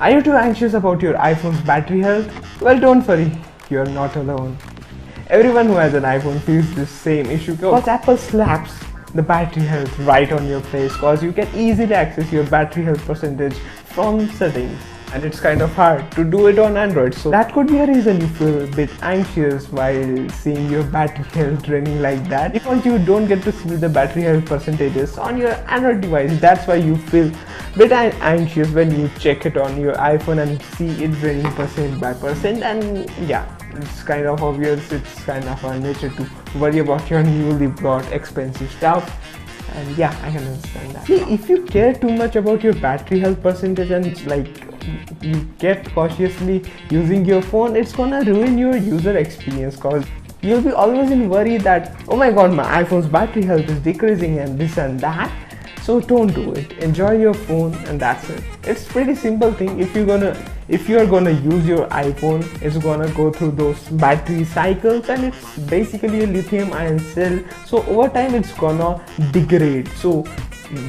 Are you too anxious about your iPhone's battery health? Well, don't worry, you're not alone. Everyone who has an iPhone feels the same issue because Apple slaps the battery health right on your face because you can easily access your battery health percentage from settings. And it's kind of hard to do it on Android, so that could be a reason you feel a bit anxious while seeing your battery health running like that, because you don't get to see the battery health percentages on your Android device. That's why you feel a bit anxious when you check it on your iPhone and see it running percent by percent. And yeah, it's kind of obvious, it's kind of our nature to worry about your newly bought expensive stuff. And yeah, I can understand that. See, if you care too much about your battery health percentage and like you kept cautiously using your phone, it's gonna ruin your user experience because you'll be always in worry that, oh my god, my iPhone's battery health is decreasing and this and that. So don't do it. Enjoy your phone and that's it. It's pretty simple thing. If you're gonna use your iPhone, it's gonna go through those battery cycles and it's basically a lithium ion cell. So over time it's gonna degrade. So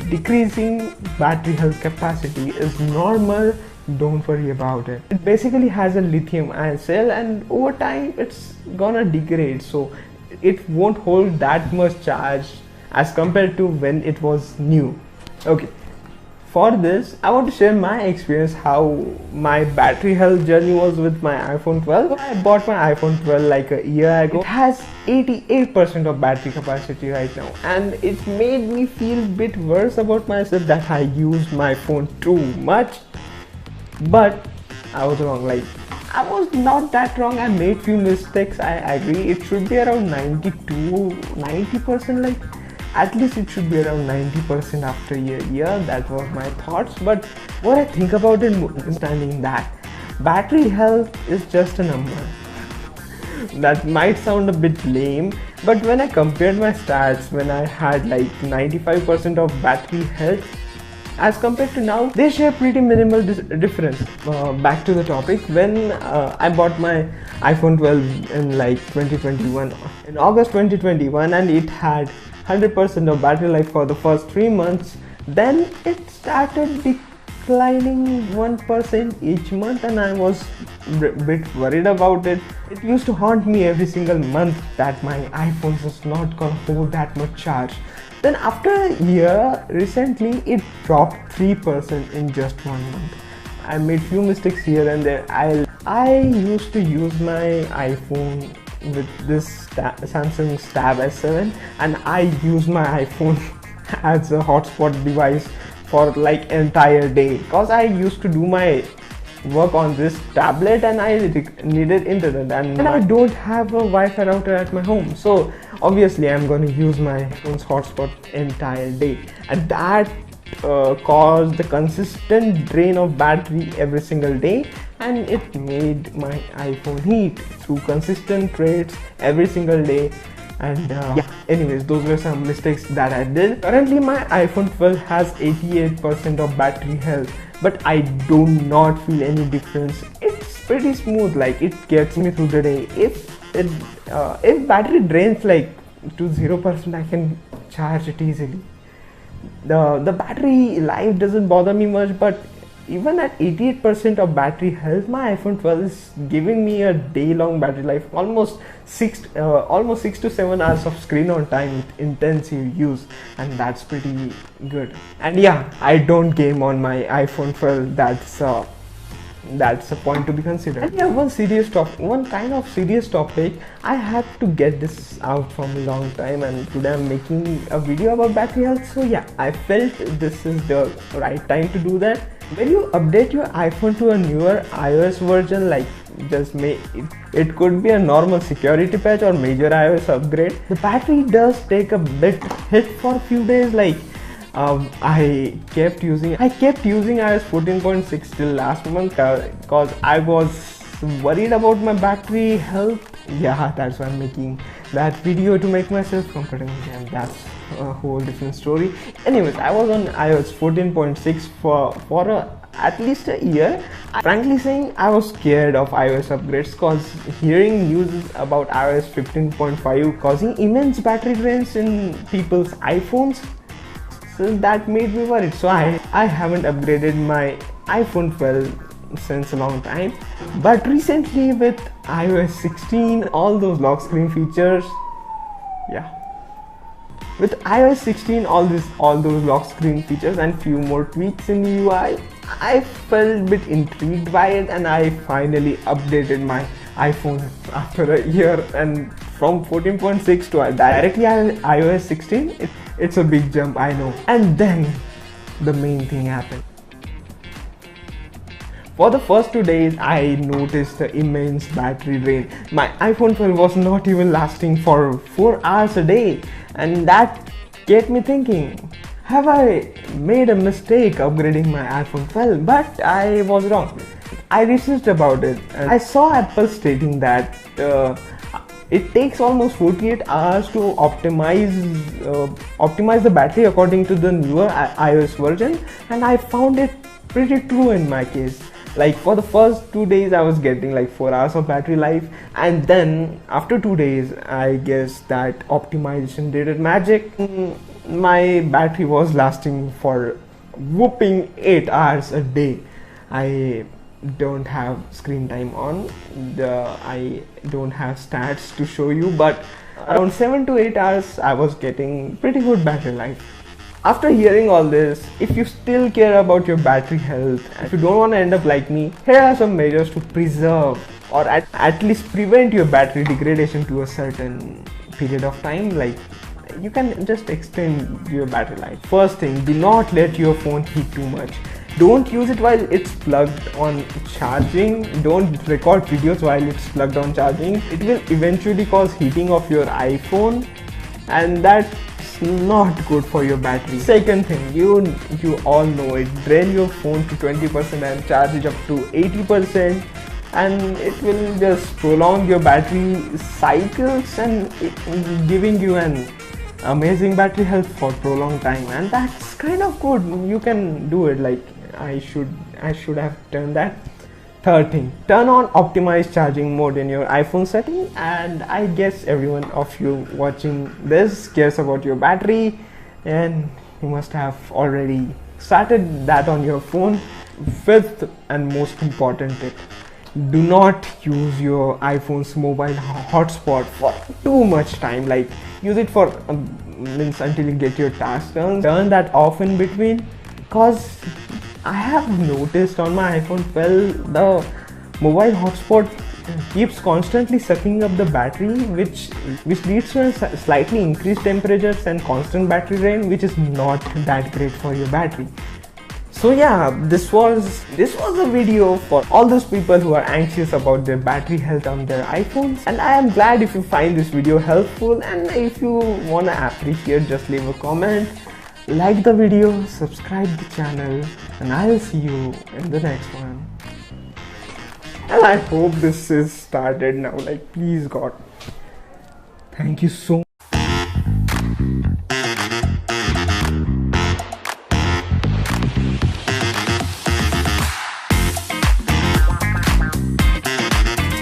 decreasing battery health capacity is normal. Don't worry about it. It basically has a lithium ion cell and over time it's gonna degrade. So it won't hold that much charge as compared to when it was new. Okay, for this I want to share my experience how my battery health journey was with my iPhone 12. I bought my iPhone 12 like a year ago. It has 88% of battery capacity right now, and it made me feel a bit worse about myself that I used my phone too much. But I was wrong. Like, I was not that wrong. I made few mistakes, I agree. It should be around 90%. Like, at least it should be around 90% after a year. That was my thoughts. But what I think about it, understanding that battery health is just a number. That might sound a bit lame, but when I compared my stats when I had like 95% of battery health as compared to now, they share pretty minimal difference. Back to the topic, when I bought my iPhone 12 in like 2021, in August 2021, and it had 100% of battery life for the first 3 months. Then it started declining 1% each month, and I was a bit worried about it. It used to haunt me every single month that my iPhone is not gonna hold that much charge. Then after a year, recently it dropped 3% in just 1 month. I made few mistakes here and there. I used to use my iPhone with this Samsung Tab S7, and I use my iPhone as a hotspot device for like entire day because I used to do my work on this tablet and I needed internet, and I don't have a Wi-Fi router at my home, so obviously I'm going to use my phone's hotspot entire day, and that caused the consistent drain of battery every single day, and it made my iPhone heat through consistent rates every single day. And yeah, anyways, those were some mistakes that I did. Currently my iPhone 12 has 88% of battery health, but I do not feel any difference. It's pretty smooth, like it gets me through the day. If battery drains like to 0%, I can charge it easily. The battery life doesn't bother me much, but even at 88% of battery health, my iPhone 12 is giving me a day-long battery life, almost 6 to 7 hours of screen on time with intensive use, and that's pretty good. And yeah, I don't game on my iPhone 12. That's a point to be considered. And yeah, one kind of serious topic. I had to get this out from a long time, and today I'm making a video about battery health. So yeah, I felt this is the right time to do that. When you update your iPhone to a newer iOS version, like it could be a normal security patch or major iOS upgrade, the battery does take a bit hit for a few days. Like I kept using iOS 14.6 till last month because I was worried about my battery health. Yeah, that's why I'm making that video, to make myself comfortable, and that's a whole different story. Anyways, I was on iOS 14.6 for at least a year. Frankly saying, I was scared of iOS upgrades because hearing news about iOS 15.5 causing immense battery drains in people's iPhones, so that made me worried. So I haven't upgraded my iPhone 12 since a long time, but recently with iOS 16, all those lock screen features, yeah, with iOS 16, all those lock screen features and few more tweaks in UI, I felt a bit intrigued by it, and I finally updated my iPhone after a year, and from 14.6 to directly iOS 16, it's a big jump, I know. And then the main thing happened. For the first 2 days, I noticed the immense battery drain. My iPhone 12 was not even lasting for 4 hours a day, and that get me thinking, have I made a mistake upgrading my iPhone 12? But I was wrong. I researched about it, and I saw Apple stating that it takes almost 48 hours to optimize the battery according to the newer iOS version, and I found it pretty true in my case. Like for the first 2 days I was getting like 4 hours of battery life, and then after 2 days I guess that optimization did its magic. My battery was lasting for whooping 8 hours a day. I don't have screen time on, I don't have stats to show you, but around 7 to 8 hours I was getting pretty good battery life. After hearing all this, if you still care about your battery health, and if you don't want to end up like me, here are some measures to preserve or at least prevent your battery degradation to a certain period of time. Like, you can just extend your battery life. First thing, do not let your phone heat too much. Don't use it while it's plugged on charging. Don't record videos while it's plugged on charging. It will eventually cause heating of your iPhone, and that's not good for your battery. Second thing, you all know it, drain your phone to 20% and charge it up to 80%, and it will just prolong your battery cycles and giving you an amazing battery health for prolonged time, and that's kind of good. You can do it. Like I should have done that. Third thing, turn on optimized charging mode in your iPhone setting, and I guess everyone of you watching this cares about your battery, and you must have already started that on your phone. Fifth and most important tip, do not use your iPhone's mobile hotspot for too much time. Like, use it for means until you get your task done. Turn that off in between, cause I have noticed on my iPhone 12 the mobile hotspot keeps constantly sucking up the battery, which leads to slightly increased temperatures and constant battery drain, which is not that great for your battery. So yeah, this was a video for all those people who are anxious about their battery health on their iPhones, and I am glad if you find this video helpful, and if you wanna appreciate, just leave a comment, like the video, subscribe the channel, and I'll see you in the next one. And I hope this is started now, like please God. Thank you so much.